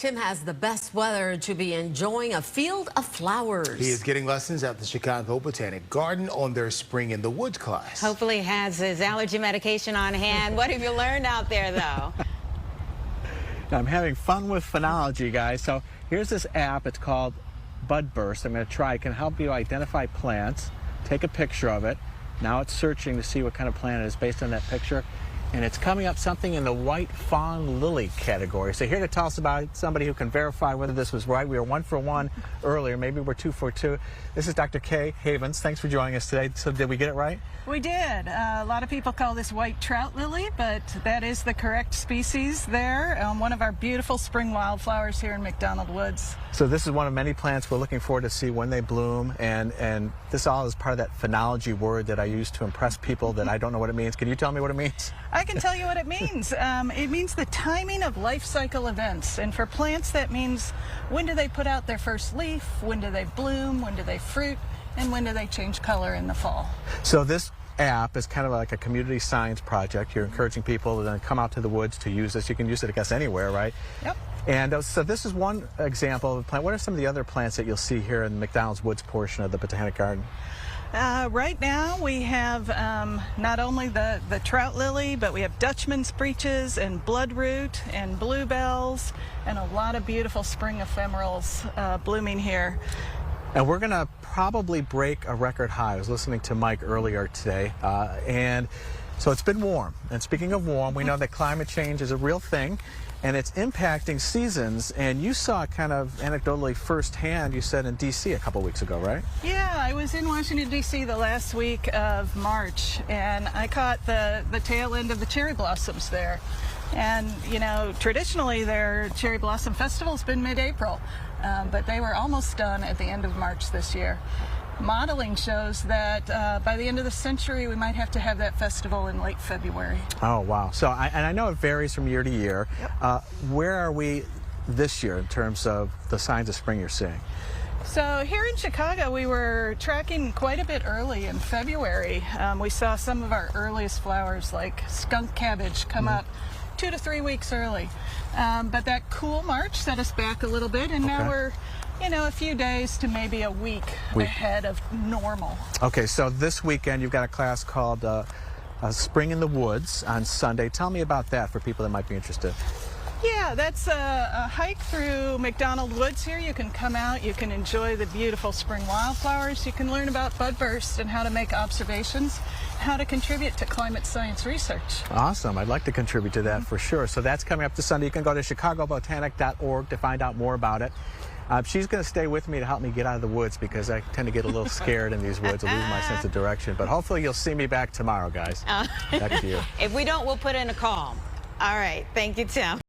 Tim has the best weather to be enjoying a field of flowers. He is getting lessons at the Chicago Botanic Garden on their Spring in the Woods class. Hopefully he has his allergy medication on hand. What have you learned out there, though? I'm having fun with phenology, guys. So here's this app. It's called Bud Burst. I'm going to try. It can help you identify plants, take a picture of it. Now it's searching to see what kind of plant it is based on that picture. And it's coming up something in the white fawn lily category. So here to tell us about it, somebody who can verify whether this was right. We were 1 for 1 earlier. Maybe we're 2 for 2. This is Dr. Kay Havens. Thanks for joining us today. So did we get it right? We did. A lot of people call this white trout lily, but that is the correct species there. One of our beautiful spring wildflowers here in McDonald Woods. So this is one of many plants we're looking forward to see when they bloom. And this all is part of that phenology word that I use to impress people that I don't know what it means. Can you tell me what it means? I can tell you what it means. It means the timing of life cycle events. And for plants, that means when do they put out their first leaf, when do they bloom, when do they fruit, and when do they change color in the fall. So this app is kind of like a community science project. You're encouraging people to then come out to the woods to use this. You can use it, I guess, anywhere, right? Yep. And so this is one example of a plant. What are some of the other plants that you'll see here in the McDonald's Woods portion of the Botanic Garden? Right now we have not only the trout lily, but we have Dutchman's breeches and bloodroot and bluebells and a lot of beautiful spring ephemerals blooming here. And we're going to probably break a record high. I was listening to Mike earlier today, and so it's been warm. And speaking of warm, we know that climate change is a real thing, and it's impacting seasons. And you saw it kind of anecdotally firsthand, you said, in D.C. a couple weeks ago, right? Yeah, I was in Washington, D.C. the last week of March, and I caught the tail end of the cherry blossoms there. And, you know, traditionally their cherry blossom festival's been mid-April, but they were almost done at the end of March this year. Modeling shows that by the end of the century, we might have to have that festival in late February. Oh, wow. So, and I know it varies from year to year. Yep. Where are we this year in terms of the signs of spring you're seeing? So here in Chicago, we were tracking quite a bit early in February. We saw some of our earliest flowers, like skunk cabbage, come up 2 to 3 weeks early. But that cool March set us back a little bit, and now we're, you know, a few days to maybe a week ahead of normal. Okay, so this weekend you've got a class called Spring in the Woods on Sunday. Tell me about that for people that might be interested. Yeah, that's a hike through McDonald Woods here. You can come out, you can enjoy the beautiful spring wildflowers, you can learn about bud burst and how to make observations, how to contribute to climate science research. Awesome. I'd like to contribute to that for sure. So that's coming up this Sunday. You can go to chicagobotanic.org to find out more about it. She's going to stay with me to help me get out of the woods because I tend to get a little scared in these woods. I lose my sense of direction. But hopefully you'll see me back tomorrow, guys. Back to you. If we don't, we'll put in a call. All right. Thank you, Tim.